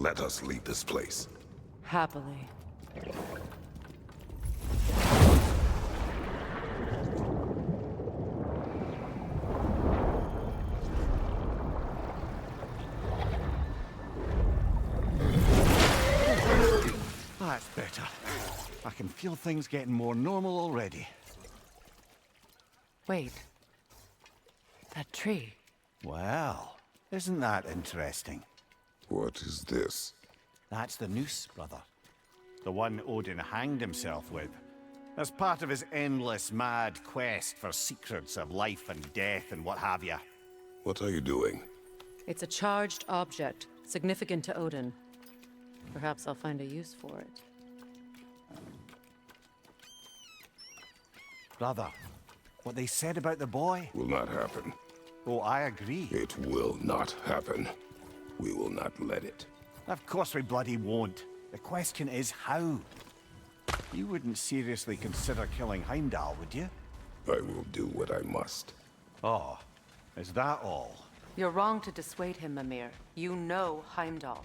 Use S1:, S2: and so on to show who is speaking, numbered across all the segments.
S1: Let us leave this place.
S2: Happily.
S3: That's better. I can feel things getting more normal already.
S2: Wait. That tree.
S3: Well, isn't that interesting?
S1: What is this?
S3: That's the noose, brother. The one Odin hanged himself with. As part of his endless, mad quest for secrets of life and death and what have you.
S1: What are you doing?
S2: It's a charged object, significant to Odin. Perhaps I'll find a use for it.
S3: Brother, what they said about the boy?
S1: Will not happen.
S3: Oh, I agree.
S1: It will not happen. We will not let it.
S3: Of course we bloody won't. The question is how. You wouldn't seriously consider killing Heimdall, would you?
S1: I will do what I must.
S3: Oh, is that all?
S2: You're wrong to dissuade him, Mimir. You know Heimdall.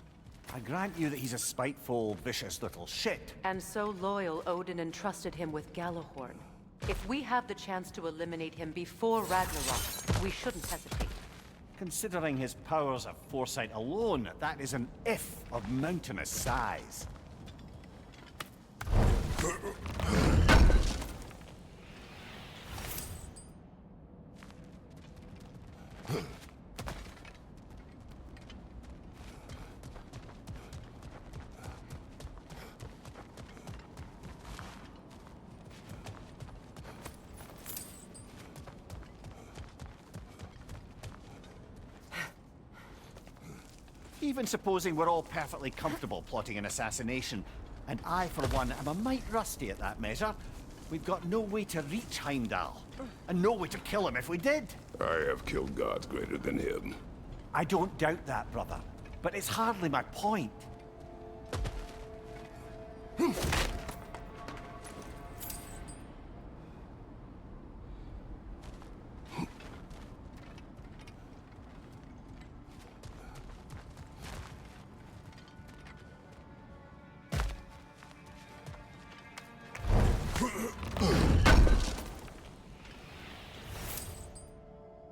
S3: I grant you that he's a spiteful, vicious little shit.
S2: And so loyal, Odin entrusted him with Galahorn. If we have the chance to eliminate him before Ragnarok, we shouldn't hesitate.
S3: Considering his powers of foresight alone, that is an if of mountainous size. Even supposing we're all perfectly comfortable plotting an assassination, and I, for one, am a mite rusty at that measure, we've got no way to reach Heimdall, and no way to kill him if we did.
S1: I have killed gods greater than him.
S3: I don't doubt that, brother, but it's hardly my point.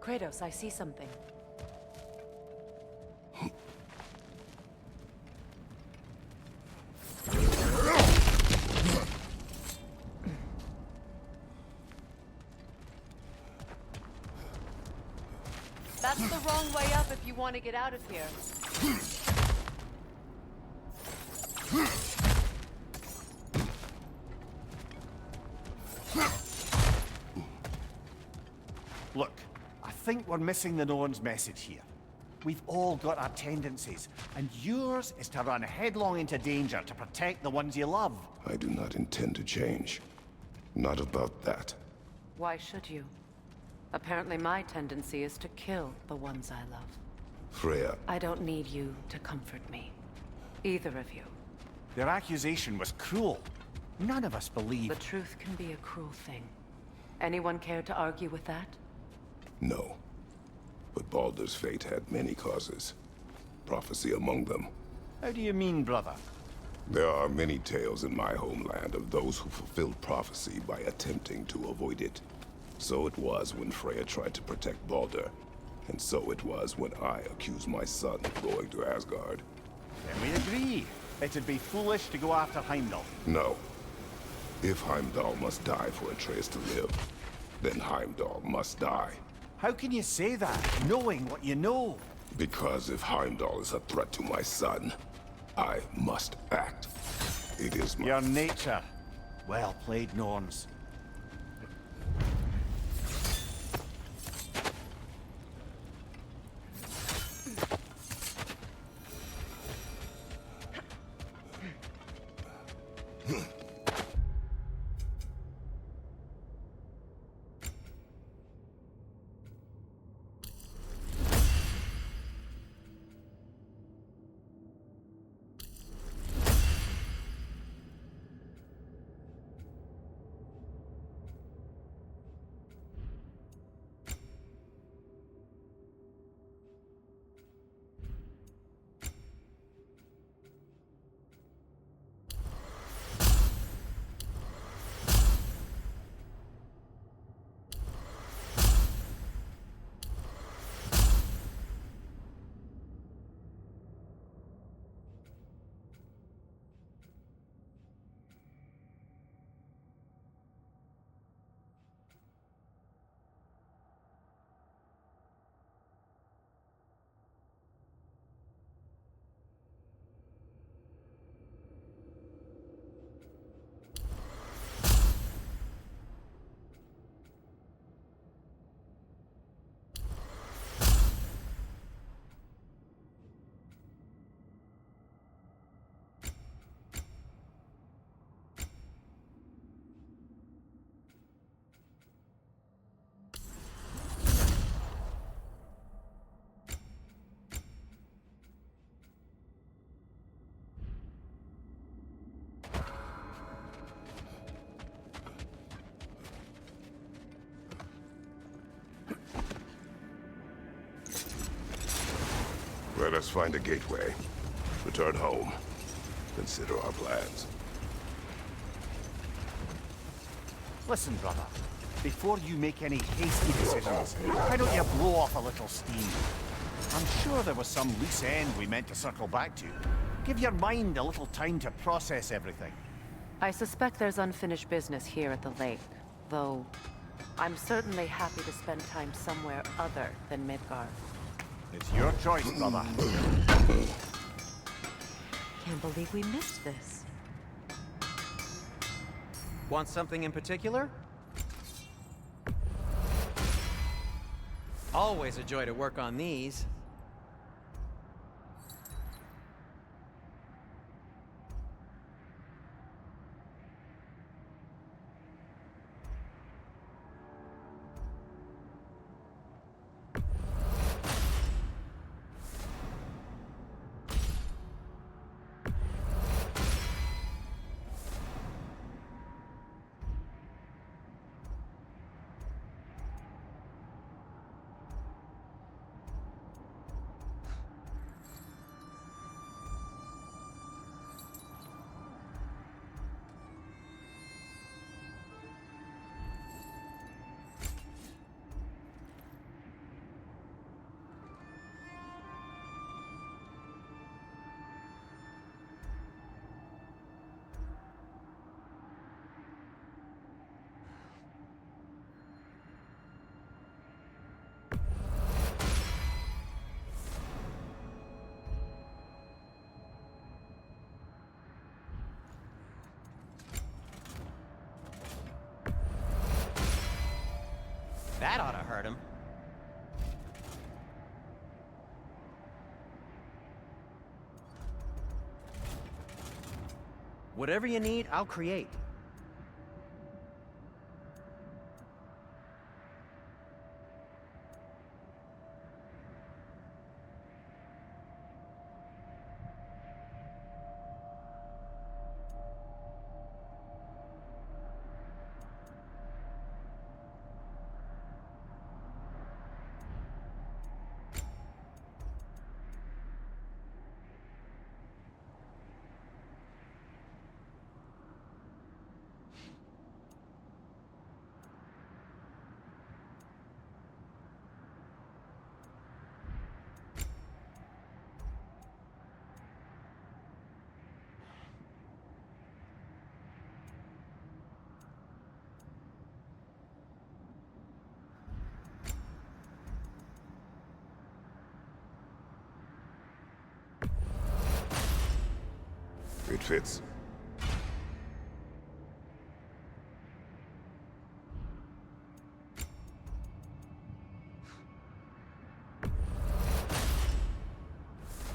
S2: Kratos, I see something. That's the wrong way up if you want to get out of here.
S3: Look, I think we're missing the Norn's message here. We've all got our tendencies, and yours is to run headlong into danger to protect the ones you love.
S1: I do not intend to change. Not about that.
S2: Why should you? Apparently my tendency is to kill the ones I love.
S1: Freya,
S2: I don't need you to comfort me. Either of you.
S3: Their accusation was cruel. None of us believe...
S2: The truth can be a cruel thing. Anyone care to argue with that?
S1: no. But Baldur's fate had many causes. Prophecy among them.
S3: How do you mean, brother?
S1: There are many tales in my homeland of those who fulfilled prophecy by attempting to avoid it. So it was when Freya tried to protect Baldur. And so it was when I accused my son of going to Asgard.
S3: Then we agree. It'd be foolish to go after Heimdall.
S1: No. If Heimdall must die for Atreus to live, then Heimdall must die.
S3: How can you say that, knowing what you know?
S1: Because if Heimdall is a threat to my son, I must act. It is my...
S3: Your nature. Well played, Norns.
S1: Let us find a gateway. Return home. Consider our plans.
S3: Listen, brother. Before you make any hasty decisions, why don't you blow off a little steam? I'm sure there was some loose end we meant to circle back to. Give your mind a little time to process everything.
S2: I suspect there's unfinished business here at the lake, though I'm certainly happy to spend time somewhere other than Midgard.
S3: It's your choice, brother.
S2: Can't believe we missed this.
S4: Want something in particular? Always a joy to work on these. That ought to hurt him. Whatever you need, I'll create.
S1: It fits.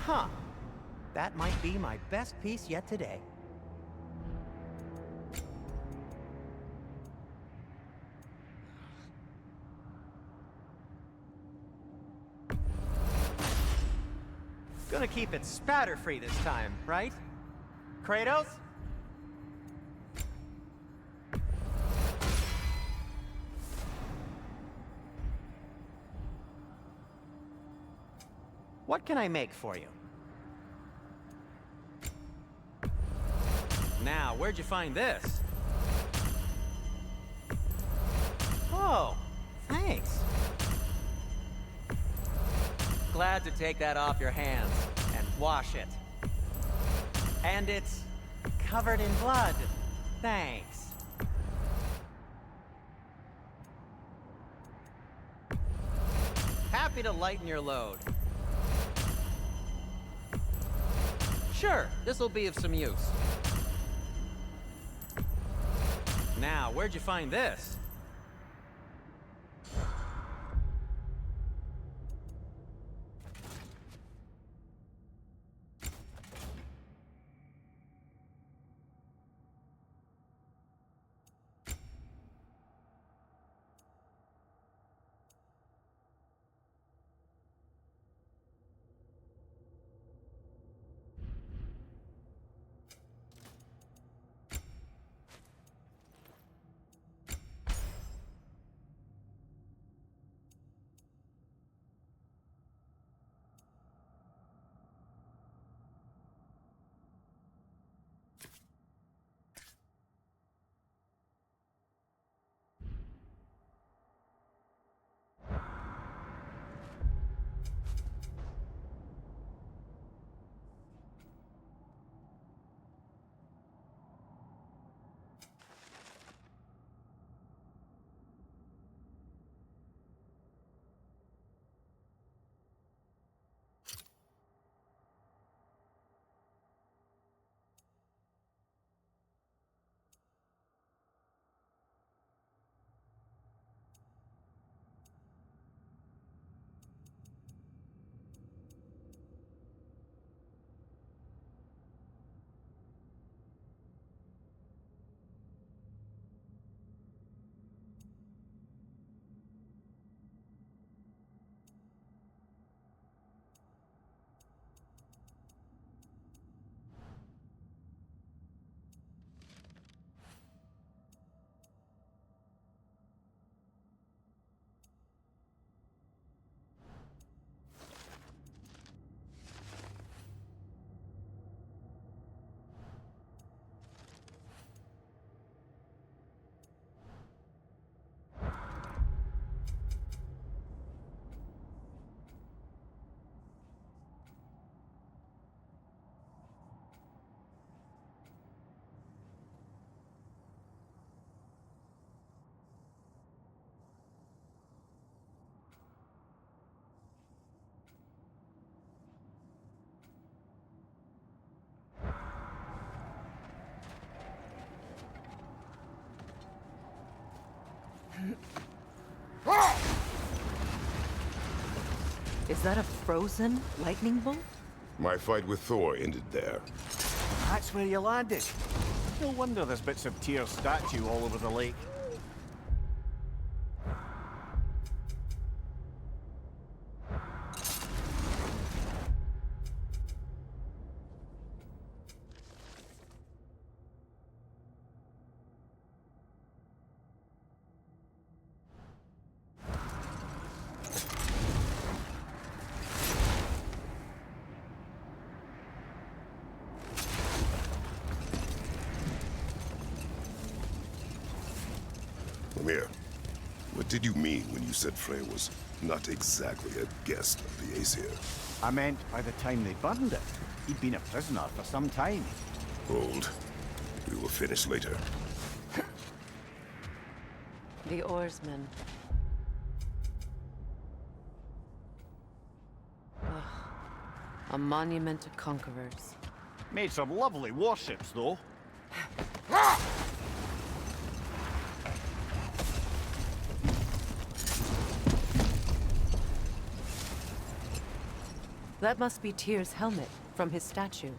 S4: Huh. That might be my best piece yet today. Gonna keep it spatter-free this time, right? Kratos? What can I make for you? Now, where'd you find this? Oh, thanks. Glad to take that off your hands and wash it. And it's covered in blood. Thanks. Happy to lighten your load. Sure, this'll be of some use. Now, where'd you find this?
S2: Is that a frozen lightning bolt?
S1: My fight with Thor ended there.
S3: That's where you landed. No wonder there's bits of Tyr's statue all over the lake.
S1: Mimir, what did you mean when you said Freya was not exactly a guest of the Aesir?
S3: I meant by the time they burned it, he'd been a prisoner for some time.
S1: Hold. We will finish later.
S2: The oarsmen. Ugh. A monument to conquerors.
S3: Made some lovely warships, though.
S2: That must be Tyr's helmet from his statue.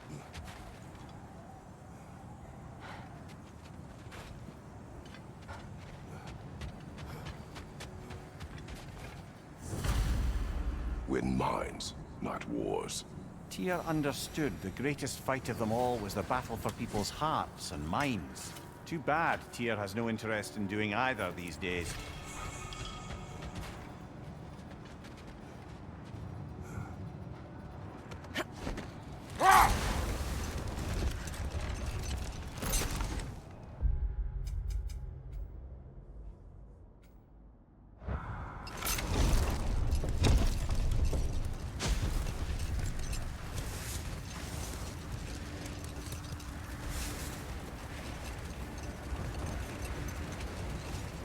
S1: Win mines, not wars.
S3: Tyr understood the greatest fight of them all was the battle for people's hearts and minds. Too bad Tyr has no interest in doing either these days.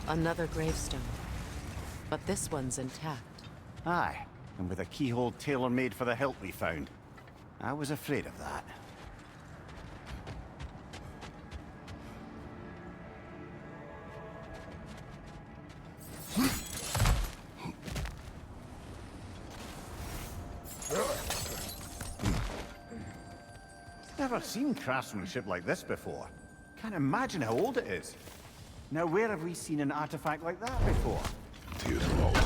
S2: Another gravestone. But this one's intact.
S3: Aye, and with a keyhole tailor-made for the hilt we found. I was afraid of that. Never seen craftsmanship like this before. Can't imagine how old it is. Now, where have we seen an artifact like that before?
S1: Tyr's vault.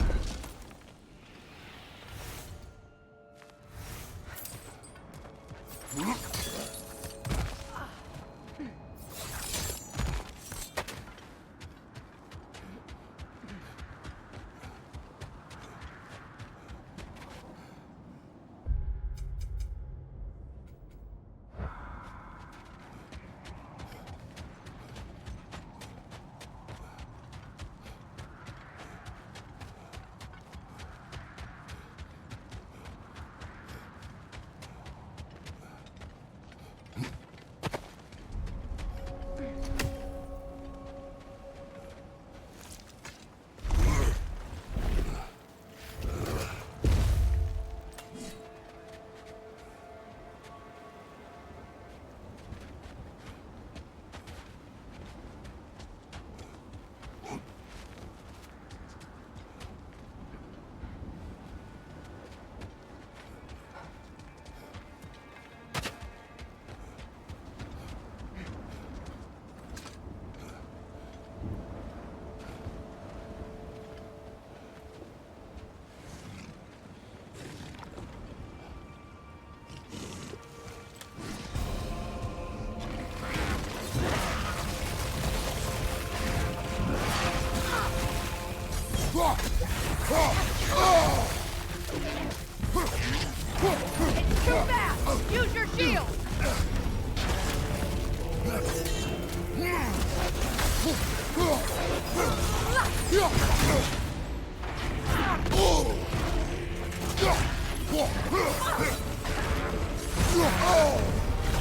S5: It's too fast! Use your shield!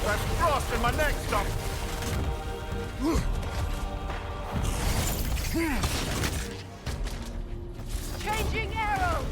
S3: That's frost in my neck, stop!
S5: Changing arrows!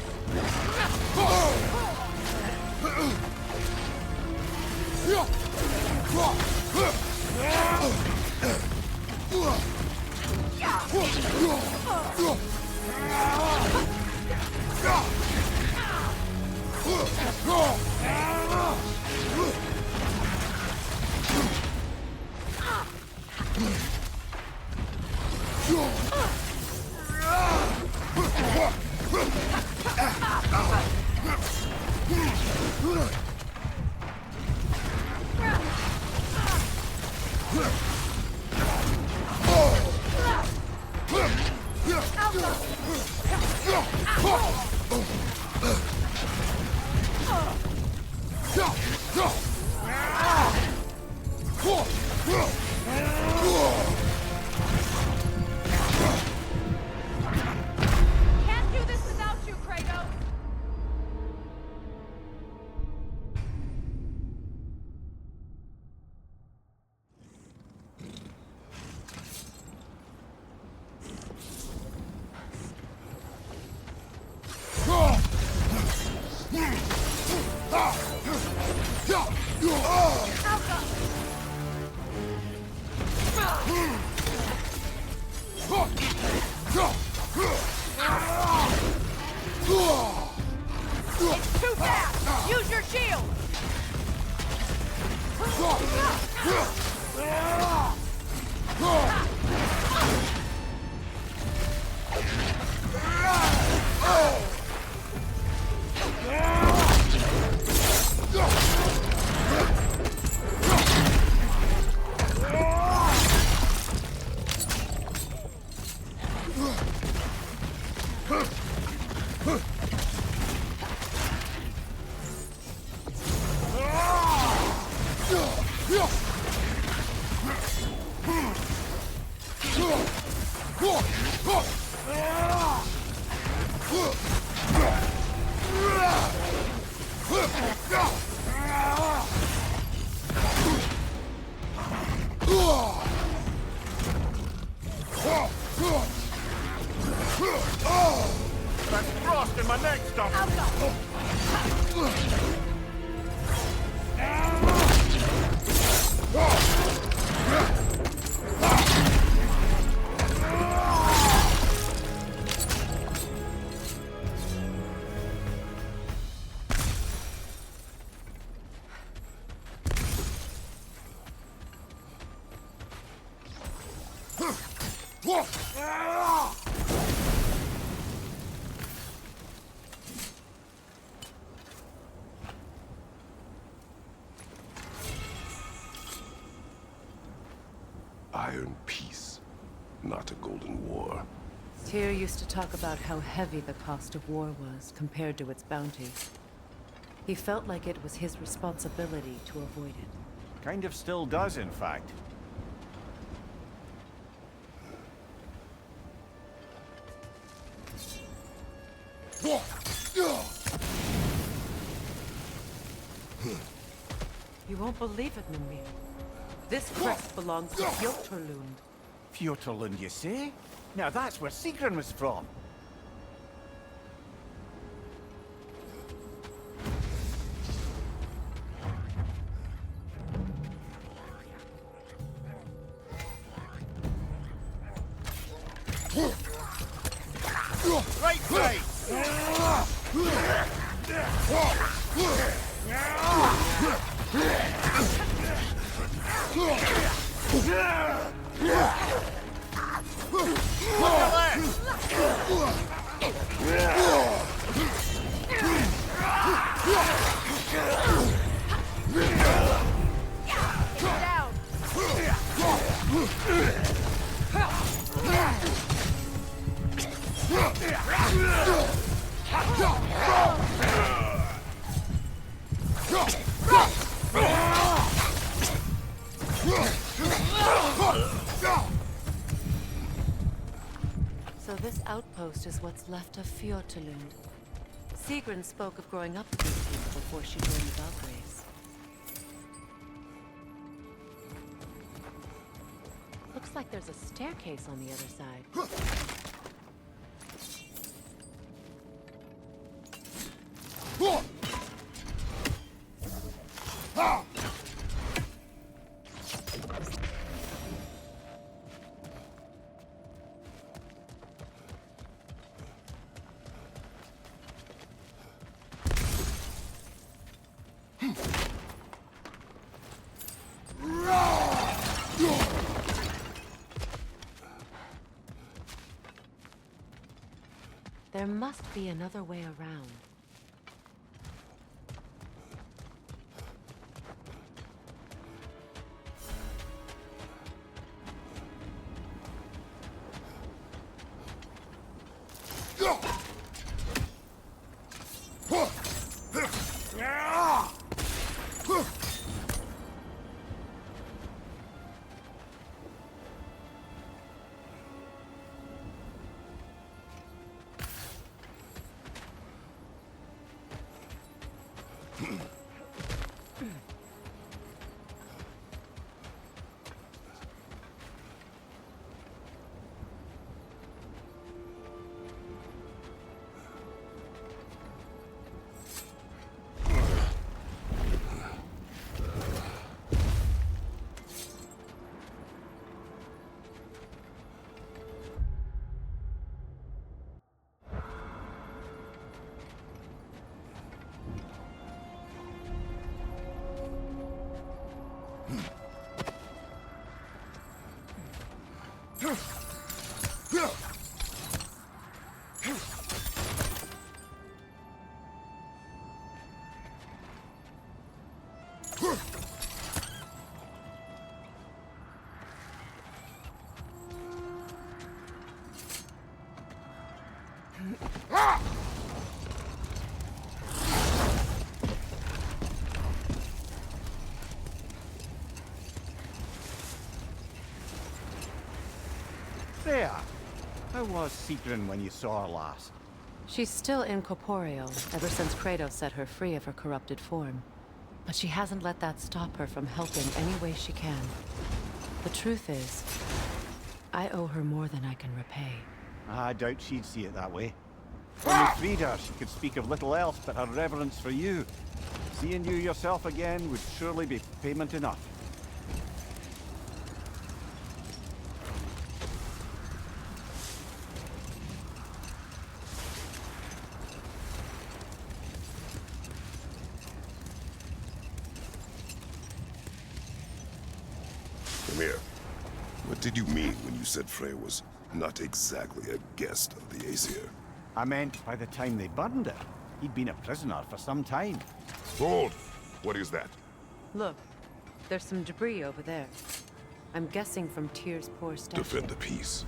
S5: Can't do this without you, Kratos! It's too fast! Use your shield!
S3: That's frost in my neck stuff!
S1: Iron peace, not a golden war.
S2: Tyr used to talk about how heavy the cost of war was compared to its bounty. He felt like it was his responsibility to avoid it.
S3: Kind of still does, in fact.
S2: You won't believe it, Mimir. This crest belongs to Fjöturlund.
S3: Fjöturlund, you say? Now that's where Sigrun was from. Right side!
S5: Down!
S2: So this outpost is what's left of Fjöturlund. Sigrun spoke of growing up with these people before she joined the Valkyries. Looks like there's a staircase on the other side. There must be another way around.
S3: Freya, how was Sigrun when you saw her last?
S2: She's still incorporeal, ever since Kratos set her free of her corrupted form. But she hasn't let that stop her from helping any way she can. The truth is, I owe her more than I can repay.
S3: I doubt she'd see it that way. When you freed her, she could speak of little else but her reverence for you. Seeing you yourself again would surely be payment enough.
S1: Come here. What did you mean when you said Frey was not exactly a guest of the Aesir?
S3: I meant by the time they burned her, he'd been a prisoner for some time.
S1: Hold! What is that?
S2: Look, there's some debris over there. I'm guessing from Tyr's poor statue.
S1: Defend the peace.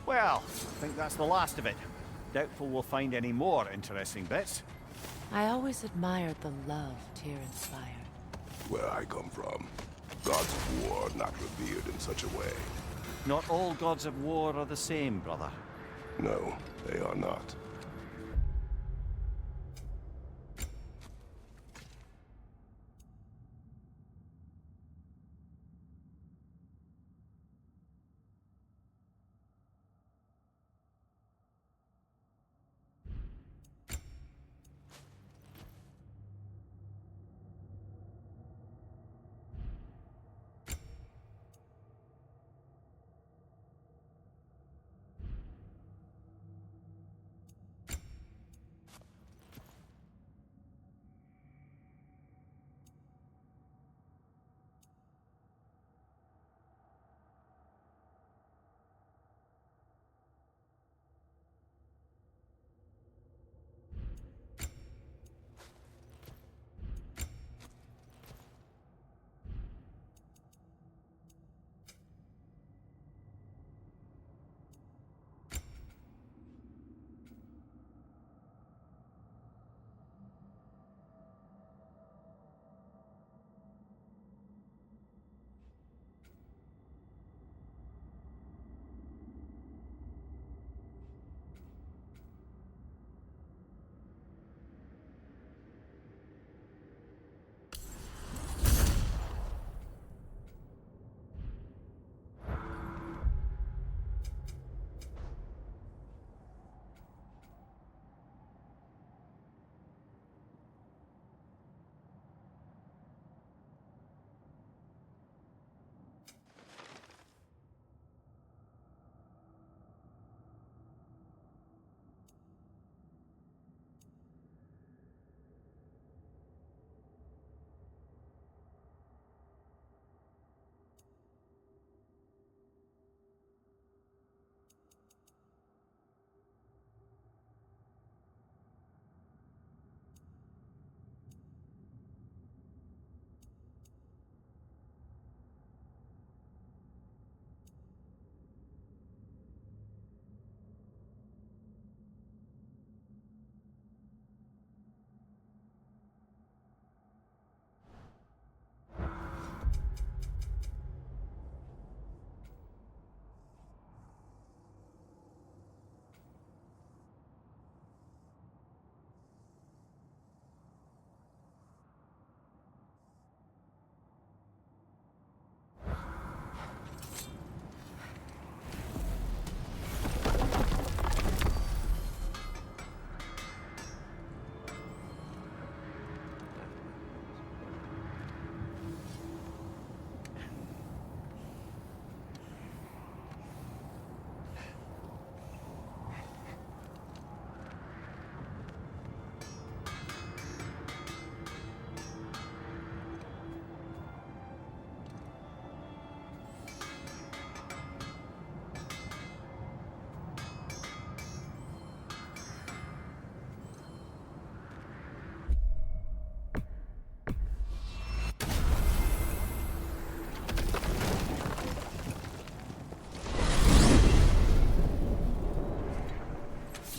S3: Well, I think that's the last of it. Doubtful we'll find any more interesting bits.
S2: I always admired the love Tyr inspired.
S1: Where I come from, gods of war are not revered in such a way.
S3: Not all gods of war are the same, brother.
S1: No, they are not.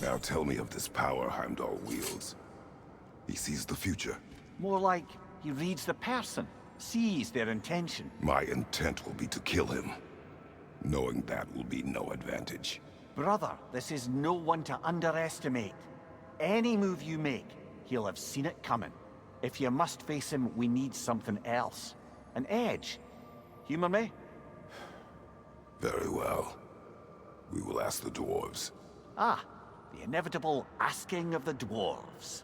S1: Now tell me of this power Heimdall wields. He sees the future.
S3: More like he reads the person, sees their intention.
S1: My intent will be to kill him. Knowing that will be no advantage.
S3: Brother, this is no one to underestimate. Any move you make, he'll have seen it coming. If you must face him, we need something else. An edge. Humor me?
S1: Very well. We will ask the dwarves.
S3: Ah, the inevitable asking of the dwarves.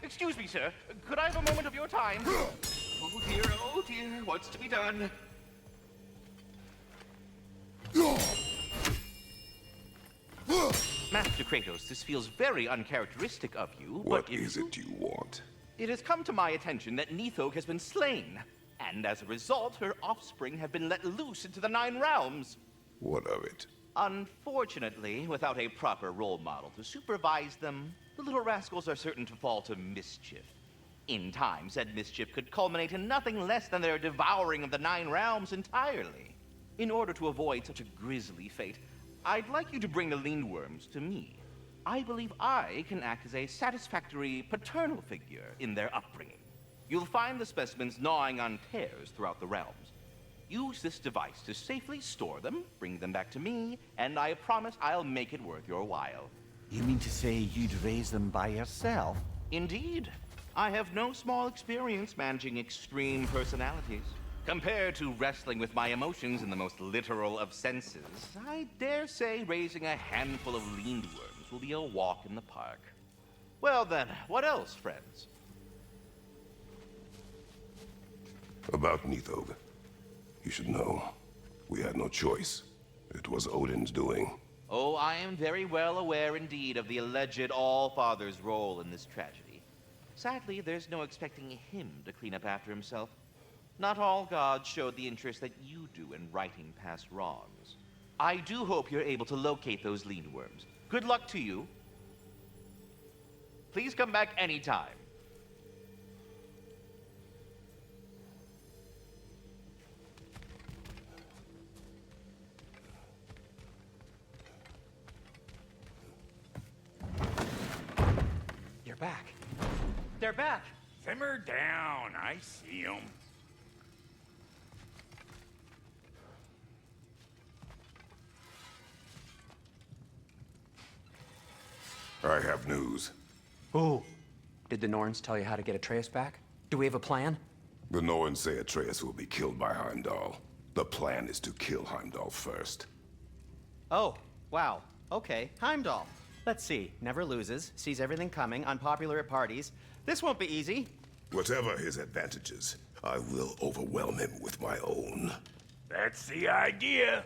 S6: Excuse me, sir. Could I have a moment of your time? Oh dear, what's to be done? Master Kratos, this feels very uncharacteristic of you,
S1: What
S6: but if
S1: is it you want?
S6: it has come to my attention that Nithog has been slain, and as a result, her offspring have been let loose into the Nine Realms.
S1: What of it?
S6: Unfortunately, without a proper role model to supervise them, the little rascals are certain to fall to mischief. In time, said mischief could culminate in nothing less than their devouring of the Nine Realms entirely. In order to avoid such a grisly fate, I'd like you to bring the Lindworms to me. I believe I can act as a satisfactory paternal figure in their upbringing. You'll find the specimens gnawing on tears throughout the realms. Use this device to safely store them, bring them back to me, and I promise I'll make it worth your while.
S3: You mean to say you'd raise them by yourself?
S6: Indeed. I have no small experience managing extreme personalities. Compared to wrestling with my emotions in the most literal of senses, I dare say raising a handful of lindworms will be a walk in the park. Well then, what else, friends?
S1: About Nithog. You should know. We had no choice. It was Odin's doing.
S6: Oh, I am very well aware indeed of the alleged All-Father's role in this tragedy. Sadly, there's no expecting him to clean up after himself. Not all gods showed the interest that you do in righting past wrongs. I do hope you're able to locate those lindworms. Good luck to you. Please come back anytime.
S4: You're back. They're back.
S7: Simmer down. I see 'em.
S1: I have news.
S4: Oh. Did the Norns tell you how to get Atreus back? Do we have a plan?
S1: The Norns say Atreus will be killed by Heimdall. The plan is to kill Heimdall first.
S4: Oh, wow. Okay, Heimdall. Let's see. Never loses, sees everything coming, unpopular at parties. This won't be easy.
S1: Whatever his advantages, I will overwhelm him with my own.
S7: That's the idea.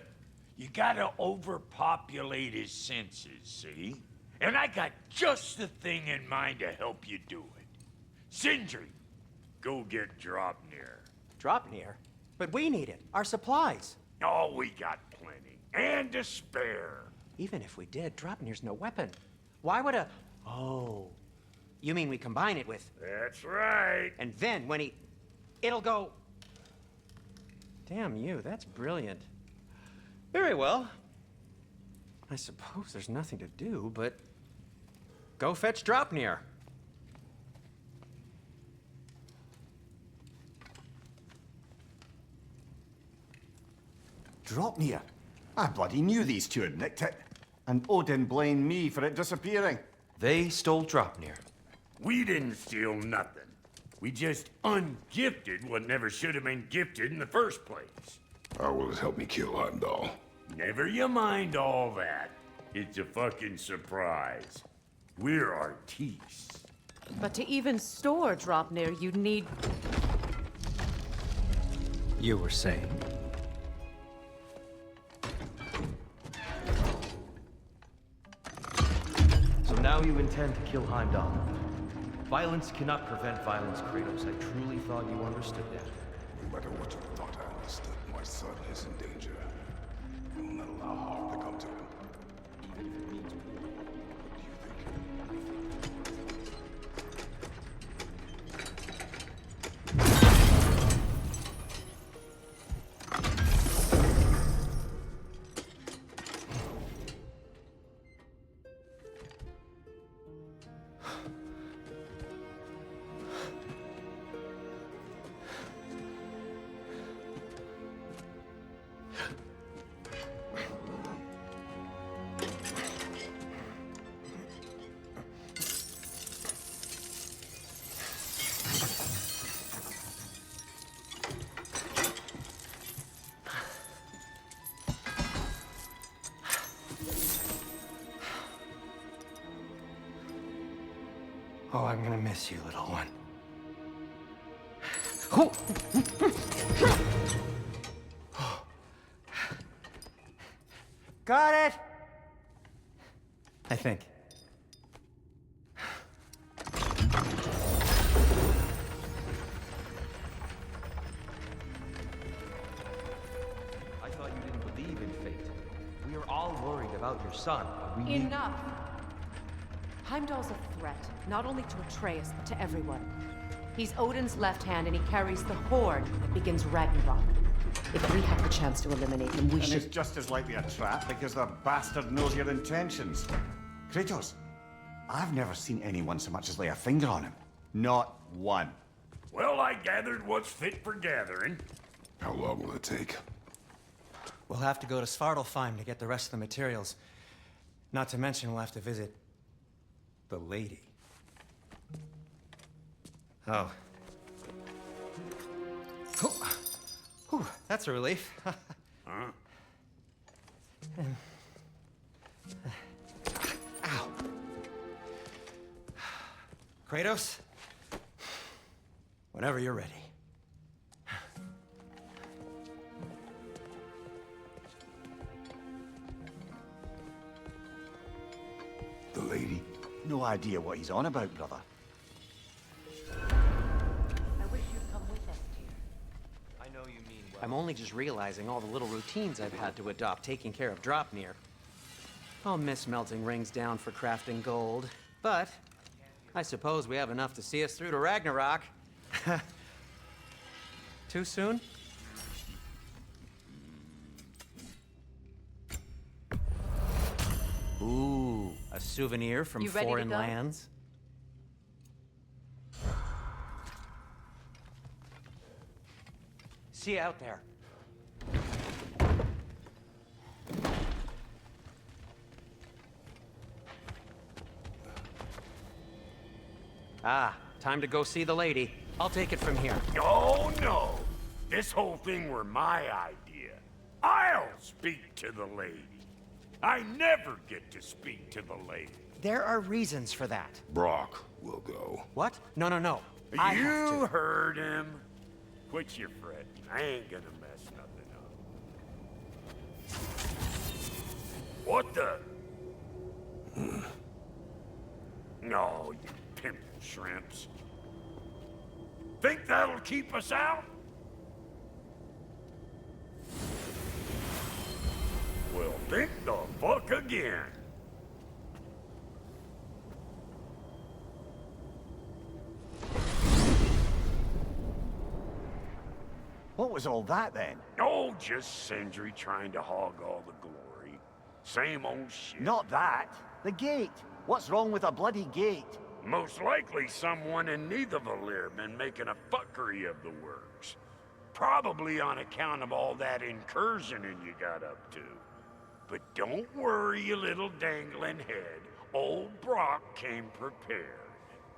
S7: You gotta overpopulate his senses, see? And I got just the thing in mind to help you do it. Sindri, go get Draupnir.
S4: Draupnir? But we need it. Our supplies.
S7: Oh, we got plenty. And to spare.
S4: Even if we did, Draupnir's no weapon. Why would a... Oh. You mean we combine it with...
S7: That's right.
S4: And then when he... It'll go... Damn you, that's brilliant. Very well. I suppose there's nothing to do, but... Go fetch Draupnir.
S3: Draupnir? I bloody knew these two had nicked it. And Odin blamed me for it disappearing.
S8: They stole Draupnir.
S7: We didn't steal nothing. We just ungifted what never should have been gifted in the first place.
S1: How will it help me kill Heimdall?
S7: Never you mind all that. It's a fucking surprise. We're artistes.
S2: But to even store Draupnir, you'd need...
S8: You were saying? So now you intend to kill Heimdall. Violence cannot prevent violence, Kratos. I truly thought you understood that.
S1: No matter what you thought I understood, my son is in danger. I will not allow harm to come to him. Even if it means war. What do you think?
S8: I'm gonna miss you, little one.
S4: Got it! I think.
S8: I thought you didn't believe in fate. We are all worried about your son. We need...
S2: Enough! Heimdall's a threat, not only to Atreus, but to everyone. He's Odin's left hand, and he carries the horn that begins Ragnarok. If we have the chance to eliminate him, we
S3: And
S2: should...
S3: it's just as likely a trap because the bastard knows your intentions. Kratos, I've never seen anyone so much as lay a finger on him. Not one.
S7: Well, I gathered what's fit for gathering.
S1: How long will it take?
S4: We'll have to go to Svartalfheim to get the rest of the materials. Not to mention we'll have to visit... the lady. Oh. Whew, that's a relief.
S7: Huh?
S4: Ow. Kratos? Whenever you're ready.
S1: The lady?
S3: No idea what he's on about, brother.
S2: I wish you'd come with us, dear.
S8: I know you mean well.
S4: I'm only just realizing all the little routines I've had to adopt taking care of Dropnir. I'll miss melting rings down for crafting gold, but I suppose we have enough to see us through to Ragnarok. Too soon? Ooh, a souvenir from
S2: You ready to
S4: foreign
S2: go?
S4: lands? See you out there. Ah, time to go see the lady. I'll take it from here.
S7: Oh, no. This whole thing were my idea. I'll speak to the lady. I never get to speak to the lady.
S4: There are reasons for that.
S1: Brock will go.
S4: What? No, no, no. I have
S7: You
S4: to.
S7: heard him. Quit your fretting. I ain't gonna mess nothing up. What the? No, you pimple shrimps. Think that'll keep us out? Well, think the fuck again.
S3: What was all that then?
S7: Oh, just Sindri trying to hog all the glory. Same old shit.
S3: Not that. The gate. What's wrong with a bloody gate?
S7: Most likely someone in Nidavellir been making a fuckery of the works. Probably on account of all that incursioning you got up to. But don't worry, you little dangling head. Old Brock came prepared.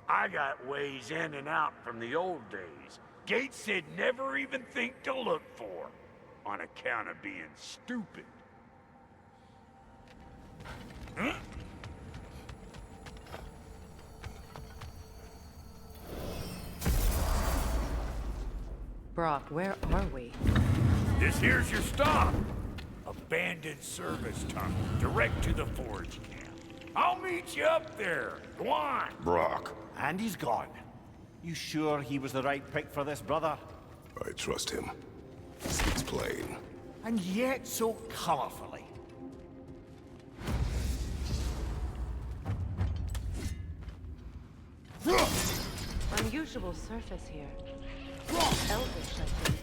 S7: I got ways in and out from the old days. Gates said never even think to look for, on account of being stupid. Huh?
S2: Brock, where are we?
S7: This here's your stop. Abandoned service tunnel, direct to the forge camp. I'll meet you up there. Go on.
S1: Brock,
S3: And he's gone. You sure he was the right pick for this, brother?
S1: I trust him. Speaks plain.
S3: And yet so colorfully.
S2: Unusual surface here. Elvish, I think.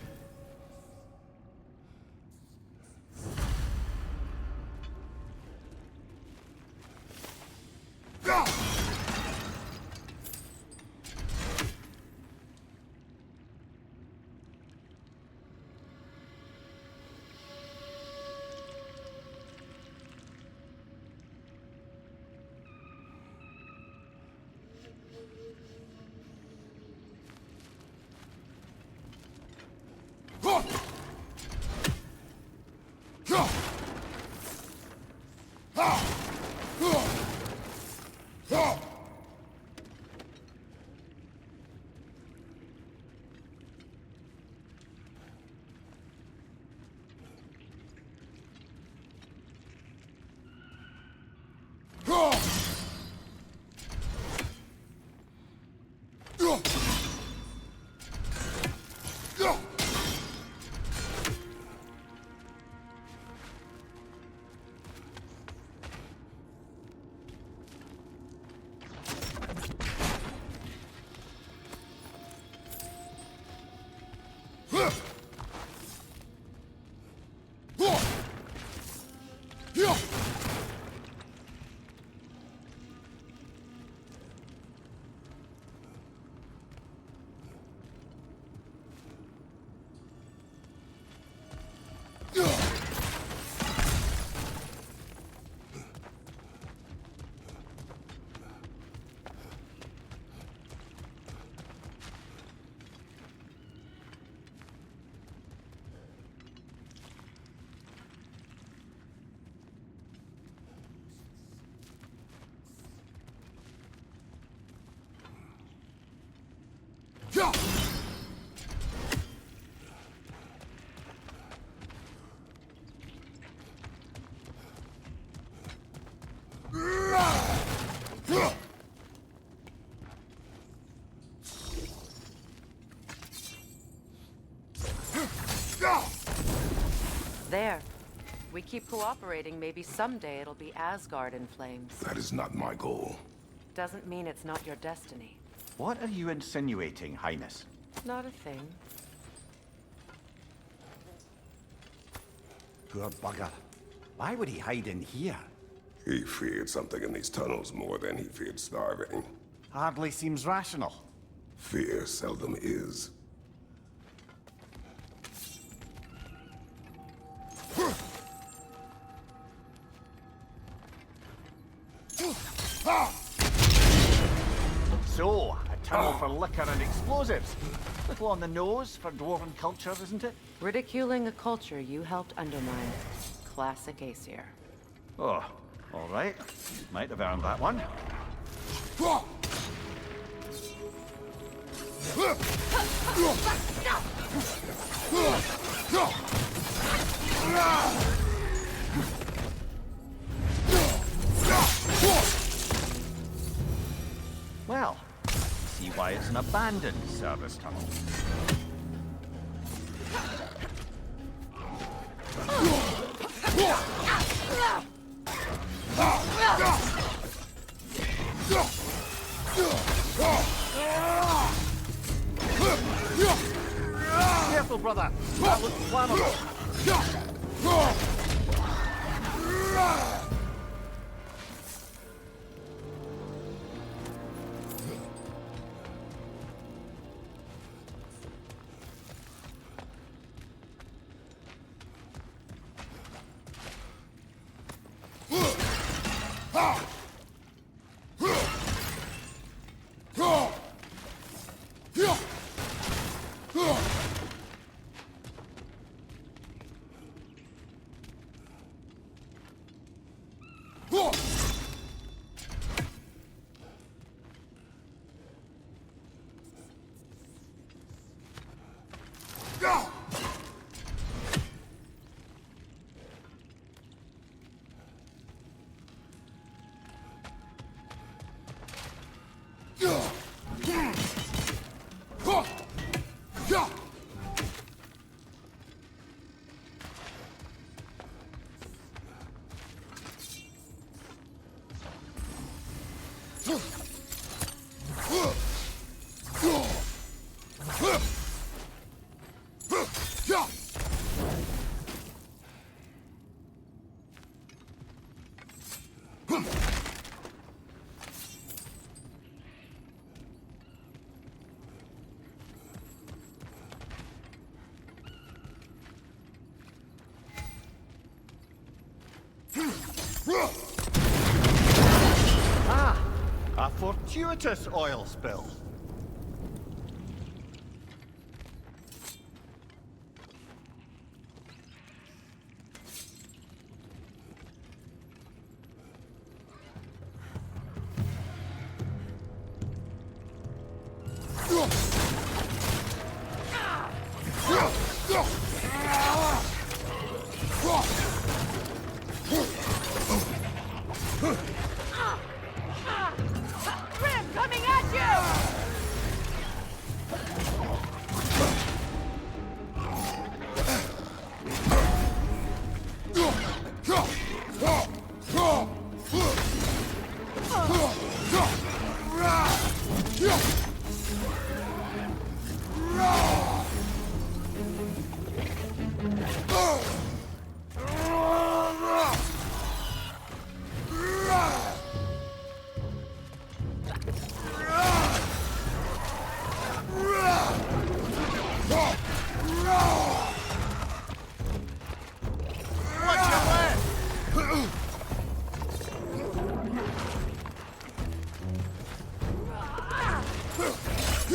S2: There. We keep cooperating, maybe someday it'll be Asgard in flames.
S1: That is not my goal.
S2: Doesn't mean it's not your destiny.
S3: What are you insinuating, Highness?
S2: Not a thing.
S3: Poor bugger. Why would he hide in here?
S1: He feared something in these tunnels more than he feared starving.
S3: Hardly seems rational.
S1: Fear seldom is.
S3: So, a tunnel for liquor and explosives. Little on the nose for dwarven culture, isn't it?
S2: Ridiculing a culture you helped undermine. Classic Aesir.
S3: Oh, all right. Might have earned that one. Well, see why it's an abandoned service tunnel. Careful, brother. That looks flammable. A fortuitous oil spill.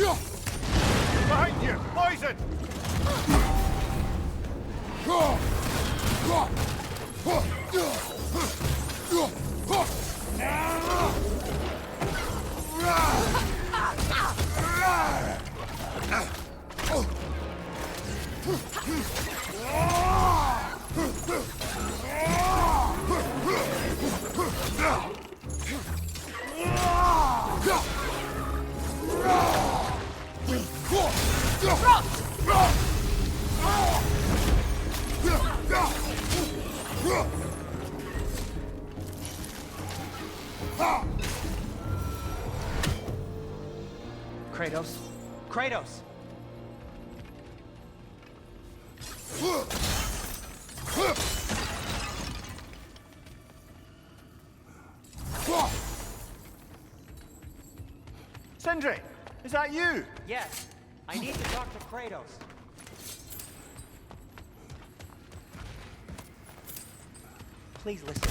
S3: Behind you! Poison!
S4: Kratos? Kratos!
S3: Sindri! Is that you?
S4: Yes, I need to talk to Kratos. Please listen.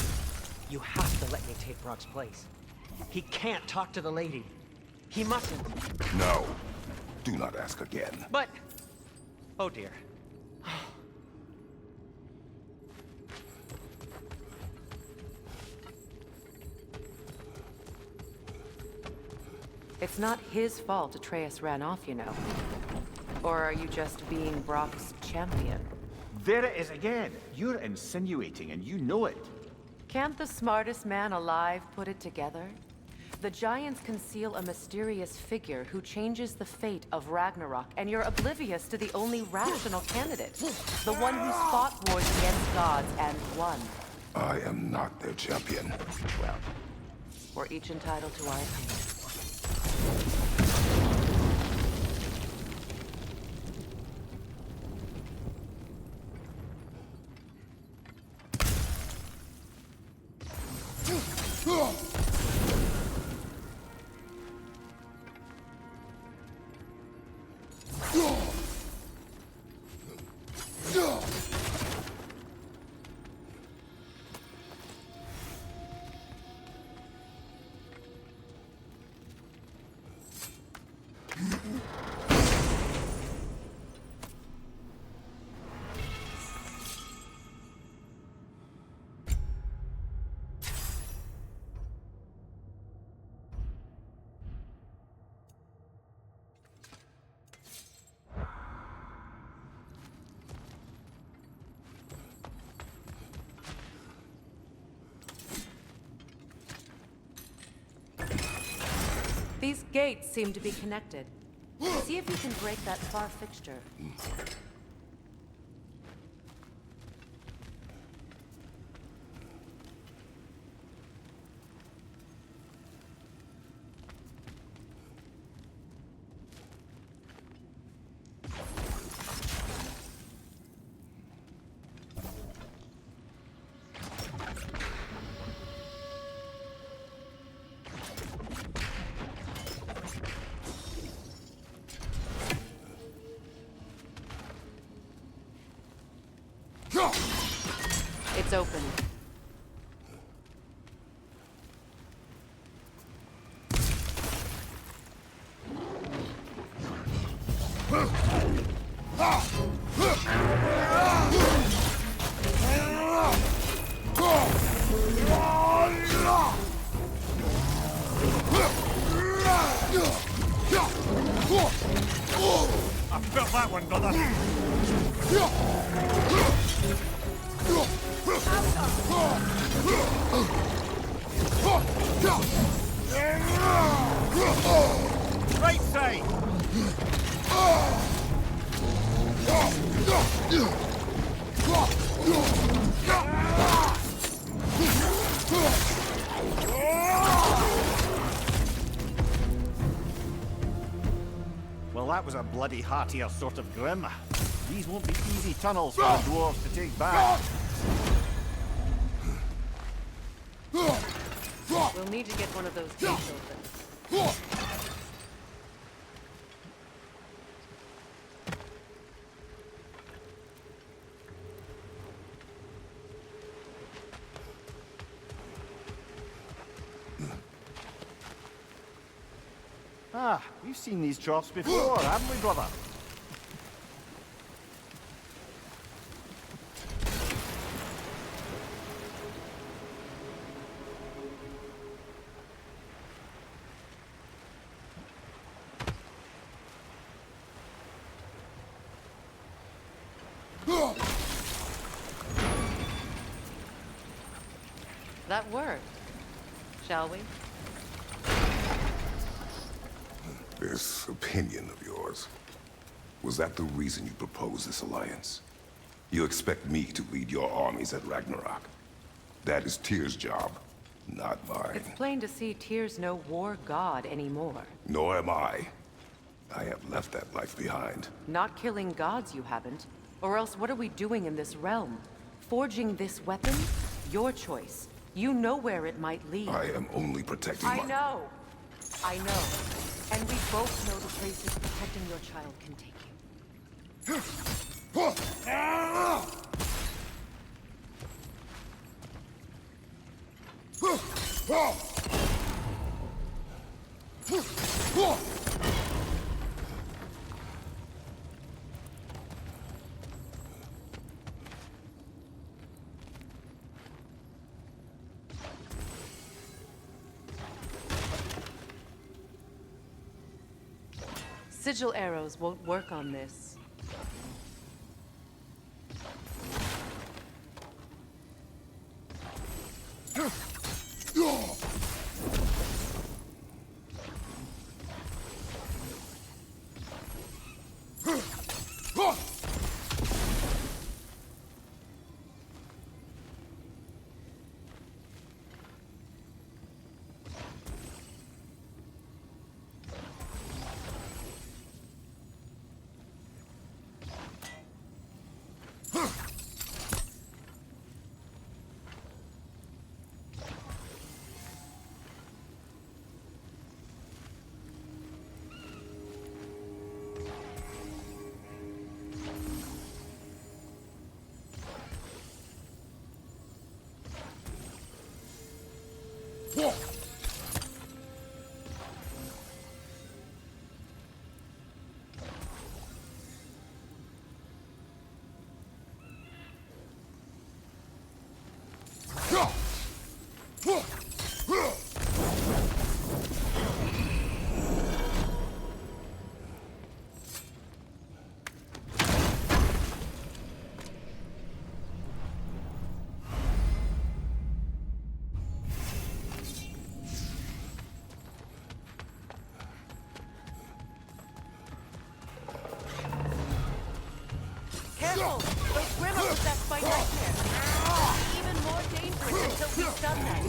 S4: You have to let me take Brock's place. He can't talk to the lady. He mustn't.
S1: No. Do not ask again.
S4: But... oh dear.
S2: It's not his fault Atreus ran off, you know. Or are you just being Brock's champion?
S3: There it is again. You're insinuating and you know it.
S2: Can't the smartest man alive put it together? The Giants conceal a mysterious figure who changes the fate of Ragnarok, and you're oblivious to the only rational candidate. The one who's fought wars against gods and won.
S1: I am not their champion.
S2: Well, we're each entitled to our opinion. These gates seem to be connected. See if you can break that far fixture. It's open.
S3: I felt that one, brother. Right side. Well, that was a bloody heartier sort of grim. These won't be easy tunnels for the dwarves to take back.
S2: We'll need to get one of those gates open.
S3: Ah, we've seen these drops before, haven't we, brother?
S2: That worked. Shall we?
S1: This opinion of yours, was that the reason you proposed this alliance? You expect me to lead your armies at Ragnarok? That is Tyr's job, not mine.
S2: It's plain to see Tyr's no war god anymore.
S1: Nor am I. I have left that life behind.
S2: Not killing gods, you haven't. Or else what are we doing in this realm? Forging this weapon? Your choice. You know where it might lead.
S1: I am only protecting my...
S2: I know. And we both know the places protecting your child can take you. Sigil arrows won't work on this. Careful! Those grimaces that fight right here. Even more dangerous until we've done that.